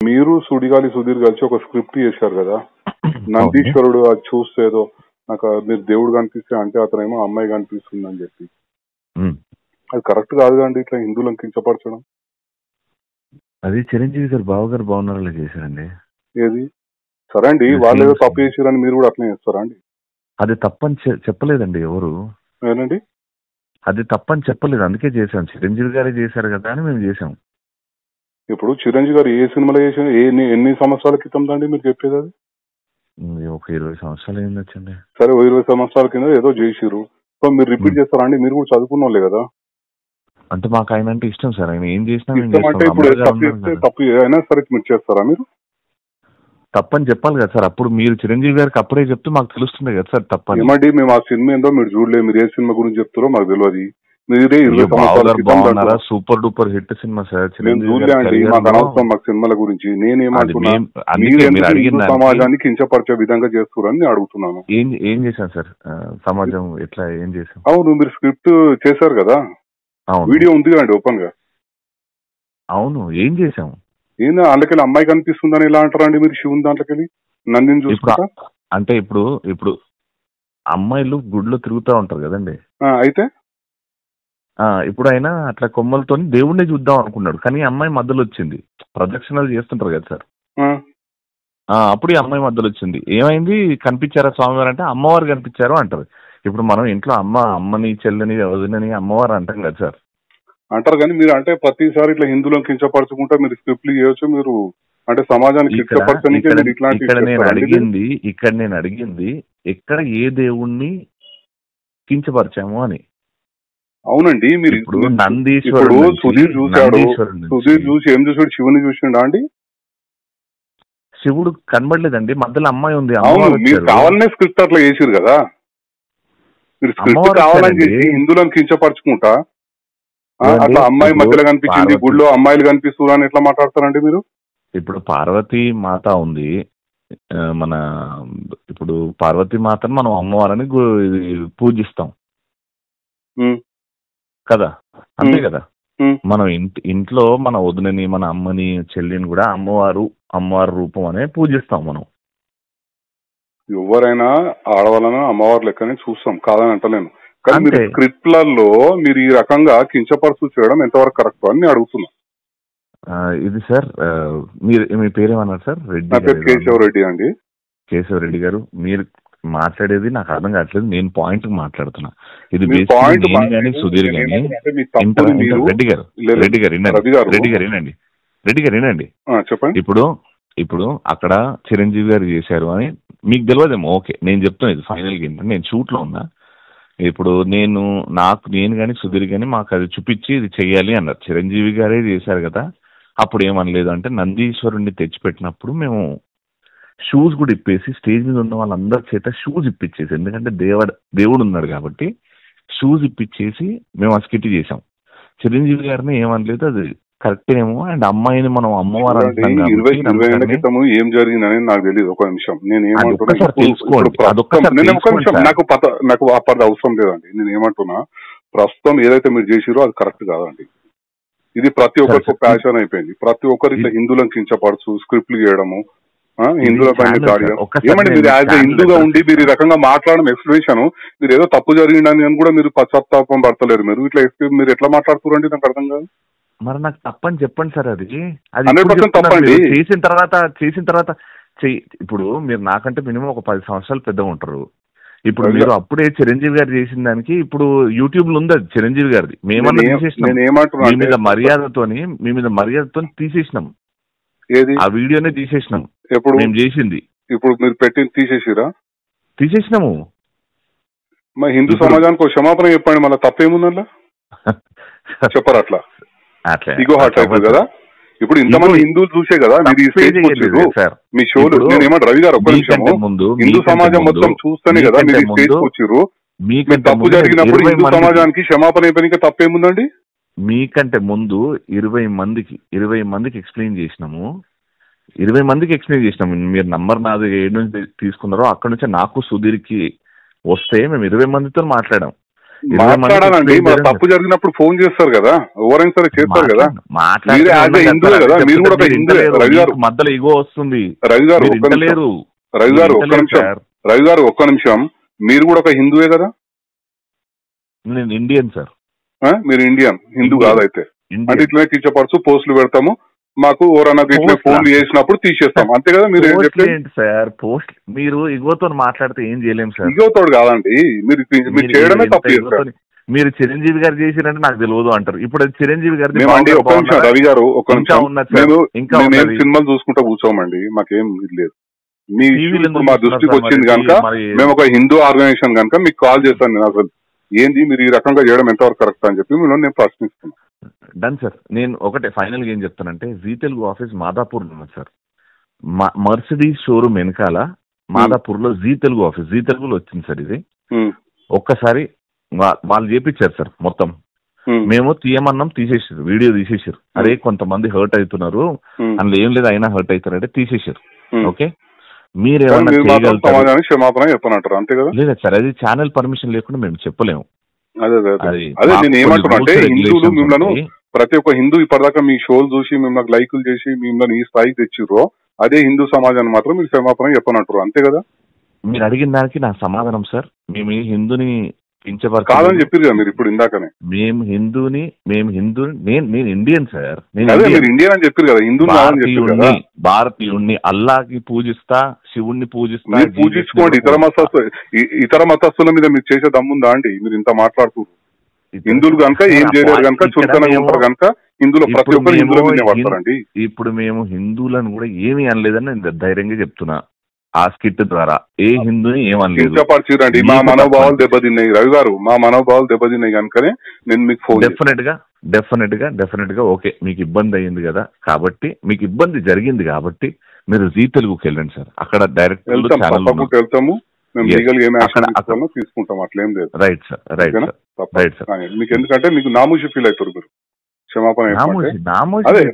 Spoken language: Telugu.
మీరు సుడిగాలి సుధీర్ కలిసి ఒక స్క్రిప్ట్ చేశారు కదా, నందీశ్వరుడు అది చూస్తే ఏదో నాకు మీరు దేవుడు కనిపిస్తే అంటే అతనేమో అమ్మాయి కనిపిస్తుంది అని చెప్పి, అది కరెక్ట్ కాదు అండి. ఇట్లా హిందువులను కించపరచడం. అది చిరంజీవి గారు బావగారు బాగున్నారా చేశారండి. ఏది సరే అండి, వాళ్ళు ఏదో తప్పు చేశారని మీరు కూడా అట్లనే చేస్తారా అండి? అది తప్పని చెప్పలేదండి ఎవరు. ఏనండి అది తప్పని చెప్పలేదు, అందుకే చేశాం. చిరంజీవి గారే చేశారు కదా అని మేము చేసాం. ఇప్పుడు చిరంజీవి గారు ఏ సినిమాలో చేసిన ఎన్ని సంవత్సరాల క్రితం అండి మీరు చెప్పేది? అది ఒక 20 సంవత్సరాలు ఏం వచ్చండి. సరే 20 సంవత్సరాల కింద ఏదో చేసిరు, సో మీరు రిపీట్ చేస్తారా అండి? మీరు కూడా చదువుకున్న వాళ్ళే కదా. అంటే మాకు ఆయన అంటే ఇష్టం సార్, ఆయన ఏం చేసినా అంటే ఇప్పుడు తప్పు అయినా సరే మీరు చేస్తారా? మీరు తప్పని చెప్పాలి కదా సార్. అప్పుడు మీరు చిరంజీవి గారికి అప్పుడే చెప్తే మాకు తెలుస్తుంది కదా సార్ తప్పని. ఏమండి మేము ఆ సినిమా ఏందో మీరు చూడలేదు, మీరు ఏ సినిమా గురించి చెప్తారో మాకు తెలియదు. మీరే 20 సంవత్సరాల super duper hit cinema sir. చూడలే అండి, మాకు అనవసరం మాకు సినిమాల గురించి. నేనేమంటున్నా, సమాజాన్ని కించపరిచే విధంగా చేస్తున్నారని నేను అడుగుతున్నాను. ఏం చేశాను సార్ సమాజం ఎట్లా ఏం చేశాను? అవును మీరు స్క్రిప్ట్ చేశారు కదా, వీడియో ఉంది అండి ఓపెన్ గా. అవును ఏం చేసాము? ఏందా అందుకెళ్ళి అమ్మాయి కనిపిస్తుందని ఎలా అంటారండి మీరు? శివుని దాంట్లోకెళ్ళి నందిని చూసుకుంటా అంటే ఇప్పుడు అమ్మాయిలు గుడిలో తిరుగుతూ ఉంటారు కదండి. అయితే ఇప్పుడు ఆయన అట్లా కొమ్మలతో దేవుణ్ణి చూద్దాం అనుకున్నాడు, కానీ అమ్మాయి మధ్యలో వచ్చింది. ప్రదక్షిణలు చేస్తుంటారు కదా సార్, అప్పుడు ఈ అమ్మాయి మధ్యలో వచ్చింది. ఏమైంది, కనిపించారా స్వామివారు అంటే అమ్మవారు కనిపించారు అంటారు. ఇప్పుడు మనం ఇంట్లో అమ్మని చెల్లని వదినని అమ్మవారు అంటాం కదా సార్. అంటారు, కానీ మీరు అంటే ప్రతిసారి ఇట్లా హిందువులను కించపరచుకుంటా మీరు స్క్రిప్ట్లు చేయొచ్చు. మీరు అంటే సమాజానికి ఇక్కడ నేను అడిగింది ఎక్కడ ఏ దేవుణ్ణి కించపరిచాము అని. అవునండి, మీరు ఇప్పుడు నందీశ్వరుడు సుధీర్ చూశాడు, సుధీర్ చూసి ఏం చూసాడు? శివుని చూసిండా అండి? శివుడు కనబడలేదండి, మధ్యలో అమ్మాయి ఉంది. అవును, మీరు కావాలనే స్క్రిప్ట్ అట్లా చేసిరు కదా. మీరు స్క్రిప్ట్ కావాలని చేసి హిందువులను కించపరచుకుంటా అట్లా అమ్మాయి మధ్యలో కనిపించింది, గుడిలో అమ్మాయిలు కనిపిస్తున్నారు అని ఎట్లా మాట్లాడతారండి మీరు? ఇప్పుడు పార్వతీ మాత ఉంది మన, ఇప్పుడు పార్వతీ మాతను మనం అమ్మవారని పూజిస్తాం కదా, అంతే కదా. మనం ఇంట్లో మన వదినని మన అమ్మని చెల్లిని కూడా అమ్మవారు రూపం అనే పూజిస్తాం మనం. ఎవరైనా ఆడవాళ్ళను అమ్మవారు లెక్కనే చూస్తాం, కాదని అంటలేను. కానీ మీరు స్క్రిప్ట్లలో మీరు ఈ రకంగా కించపరుచు చేయడం ఎంతవరకు కరెక్ట్ అని అడుగుతున్నా. ఇది సార్ మీ పేరేమన్నారు సార్? కేశవరెడ్డి అండి. కేశవరెడ్డి గారు, మీరు మాట్లాడేది నాకు అర్థం కావట్లేదు. నేను పాయింట్ మాట్లాడుతున్నా. ఇది సుధీర్ గాని రెడ్డి గారు వినండి. చెప్పండి. ఇప్పుడు అక్కడ చిరంజీవి గారు చేశారు అని మీకు తెలియదేమో. ఓకే, నేను చెప్తాను ఇది ఫైనల్ గా. నేను షూట్ లో ఉన్నా. ఇప్పుడు నేను కానీ సుధీర్ గాని మాకు అది చూపించి ఇది చెయ్యాలి అన్నారు. చిరంజీవి గారే చేశారు కదా, అప్పుడు ఏమనలేదు. అంటే నందీశ్వరుణ్ణి తెచ్చిపెట్టినప్పుడు మేము షూస్ కూడా ఇప్పేసి స్టేజ్ మీద ఉన్న వాళ్ళందరి చేత షూస్ ఇప్పించేసి, ఎందుకంటే దేవుడు ఉన్నాడు కాబట్టి షూస్ ఇప్పించేసి మేము ఆ స్కిట్ చేసాం. చిరంజీవి గారిని ఏమనలేదు, అది కరెక్ట్ ఏమో. అండ్ అమ్మాయిని మనం అమ్మవారు ఏం జరిగిందని నాకు తెలియదు. ఒక నిమిషం, నాకు అప్పటి అవసరం లేదండి. నేను ఏమంటున్నా, ప్రస్తుతం ఏదైతే మీరు చేసిరో అది కరెక్ట్ కాదండి. ఇది ప్రతి ఒక్కరికి ప్యాషన్ అయిపోయింది. ప్రతి ఒక్కరు ఇట్లా హిందువులను కించపరచు స్క్రిప్ట్లు చేయడము, హిందువుల పైన దాడి. ఏమంటే మీరు యాజ్ ఎ హిందూగా ఉండి మీరు ఈ రకంగా మాట్లాడడం ఎక్స్ప్లెనేషన్, మీరు ఏదో తప్పు జరిగిందని అని కూడా మీరు పశ్చాత్తాపం పడతలేరు. మీరు ఎట్లా మాట్లాడుతున్నారండి? నాకు అర్థం కాదు. మరి నాకు తప్పని చెప్పండి సార్. అది 100% తప్పండి. చేసిన తర్వాత ఇప్పుడు మీరు నాకంటే మినిమం ఒక 10 సంవత్సరాలు పెద్దగా ఉంటారు. ఇప్పుడు మీరు అప్పుడే చిరంజీవి గారు చేసిన దానికి ఇప్పుడు యూట్యూబ్ లో ఉంది అది చిరంజీవి గారిది. మేమన్నా తీసేసినాం, మీ మీద మర్యాదతో తీసేసినాం. ఆ వీడియోనే తీసేసినాం. ఎప్పుడు మేము చేసింది ఇప్పుడు మీరు పెట్టింది తీసేసినాము. మా హిందూ సమాజానికి క్షమాపణ చెప్పండి, మళ్ళీ తప్పేముందల్లా చెప్పరు. అట్లా ఇగో హార్ట్ అయిపోయింది కదా. ఇప్పుడు ఇంతమంది హిందువులు చూసే కదా మీరు ఈ స్టేజ్ వచ్చారు, మీ షోలు. నేను ఏమంటే రవి గారు ఒక్క నిమిషము, హిందూ సమాజం మొత్తం చూస్తేనే కదా మీరు ఈ స్టేజ్ వచ్చారు. తప్పు జరిగినప్పుడు హిందూ సమాజానికి క్షమాపణ అయిపోయినాక తప్పేముందండి? మీకంటే ముందు 20 మందికి ఎక్స్ప్లెయిన్ చేసినాము. 20 మందికి ఎక్స్ప్లెయిన్ చేసినాము. మీరు నంబర్ నాది ఏడు నుంచి తీసుకున్నారో అక్కడ నుంచి నాకు సుధీర్కి వస్తే మేము 20 మందితో మాట్లాడాం. మాట్లాడాలండి. మన తప్పు జరిగినప్పుడు ఫోన్ చేస్తారు కదా, ఎవరైనా సరే చేస్తారు కదా. మీరే యాజ్ ఏ హిందువే కదా, మీరు కూడా ఒక హిందువే. రవి గారు మధ్యలో ఇగో వస్తుంది. రవి గారు ఒక్క నిమిషం, మీరు కూడా ఒక హిందువే కదా. నేను ఇండియన్ సార్. మీరు ఇండియన్, హిందూ కాదైతే. అంటే ఇట్లనే కించపరచు పోస్టులు పెడతాము, మాకు ఎవరన్నా ఇట్లా ఫోన్లు చేసినప్పుడు తీసేస్తాం, అంతే కదా. మీరు ఏం చెప్పలేదు సార్. పోస్ట్ మీరు ఇగోతో మాట్లాడితే ఏం చేయలేము సార్. ఇగోతో కాదండి, మీరు చేయడమే తప్పు. మీరు చిరంజీవి గారు చేసిరంటే నాకు తెలియదు అంటారు. ఇప్పుడు చిరంజీవి గారు ఒక్క నిమిషం రవి గారు, ఒక్క నిమిషం. మేము సినిమాలు చూసుకుంటా కూర్చోమండి, మాకేం ఇది లేదు. మీ ఇప్పుడు మా దృష్టికి వచ్చింది కనుక మేము ఒక హిందూ ఆర్గనైజేషన్ కనుక మీకు కాల్ చేస్తాను. నేను అసలు ఏంది మీరు ఈ రకంగా చేయడం ఎంతవరకు కరెక్ట్ అని చెప్పి మిమ్మల్ని నేను ప్రశ్నిస్తున్నాను. Done sir. నేను ఒకటే ఫైనల్ గా ఏం చెప్తానంటే, జీ తెలుగు ఆఫీస్ మాదాపూర్ ఉన్నది సార్. మర్సిడీస్ షోరూమ్ వెనకాల మాదాపూర్ లో జీ తెలుగు ఆఫీస్, జీ తెలుగులో వచ్చింది సార్ ఇది. ఒక్కసారి వాళ్ళు చేపించారు సార్ మొత్తం. మేము తీయమన్నాం, తీసేసారు, వీడియో తీసేసారు. అరే కొంతమంది హర్ట్ అవుతున్నారు, అందులో ఏం లేదు అయినా హర్ట్ అవుతారంటే తీసేసారు. ఓకే, మీరేమన్నా లేదా సార్, అది ఛానల్ పర్మిషన్ లేకుండా మేము చెప్పలేము. అదే నేను ఏమంటున్నా, హిందువులు మిమ్మల్ని, ప్రతి ఒక్క హిందూ ఇప్పటిదాకా మీ షోలు చూసి మిమ్మల్ని లైకులు చేసి మిమ్మల్ని ఈ స్థాయికి తెచ్చిర్రో, అదే హిందూ సమాజాన్ని మాత్రం మీరు క్షమాపణ చెప్పనంటారు, అంతే కదా. మీరు అడిగిన దానికి నా సమాధానం సార్, మేము ఈ హిందూని కాదని చెప్పారు కదా మీరు ఇప్పుడు ఇందాకనే. మేము హిందూని నేను ఇండియన్ సార్. మీరు ఇండియన్ అని చెప్పారు కదా, హిందూ భారతీయుణ్ణి, అల్లాకి పూజిస్తా, శివుణ్ణి పూజిస్తా. పూజించుకోండి. ఇతర మతస్థుల మీద మీరు చేసే దమ్ముందా అండి? మీరు ఇంత మాట్లాడుతున్నారు. హిందువులు కనుక ఏం చేయలేరు కనుక, చులకనగా ఉంటారు కనుక హిందువులు ప్రతి ఒక్కరు హిందువుల మీద పడతారండి. ఇప్పుడు మేము హిందువులను కూడా ఏమీ అనలేదని నేను ధైర్యంగా చెప్తున్నా. ఆ స్కిట్ ద్వారా ఏ హిందూని ఏమనలేదు. కించపరిచిరండి, మా మనోభావాలు దెబ్బతిన్నాయి రవి గారు, మా మనోభావాలు దెబ్బతిన్నాయి కనుకనే నేను మీకు ఫోన్. డెఫినెట్ గా ఓకే, మీకు ఇబ్బంది అయ్యింది కదా, కాబట్టి మీకు ఇబ్బంది జరిగింది కాబట్టి మీరు జీ తెలుగుకి వెళ్ళండి సార్. అక్కడ డైరెక్ట్ వెళ్తాము, మేము లీగల్ ఏం యాక్షన్ తీసుకుంటాం, అట్లేం లేదు. Right sir. మీకు ఎందుకంటే మీకు నామూషి ఫీల్ అవుతారు మీరు, క్షమాపణ. అదే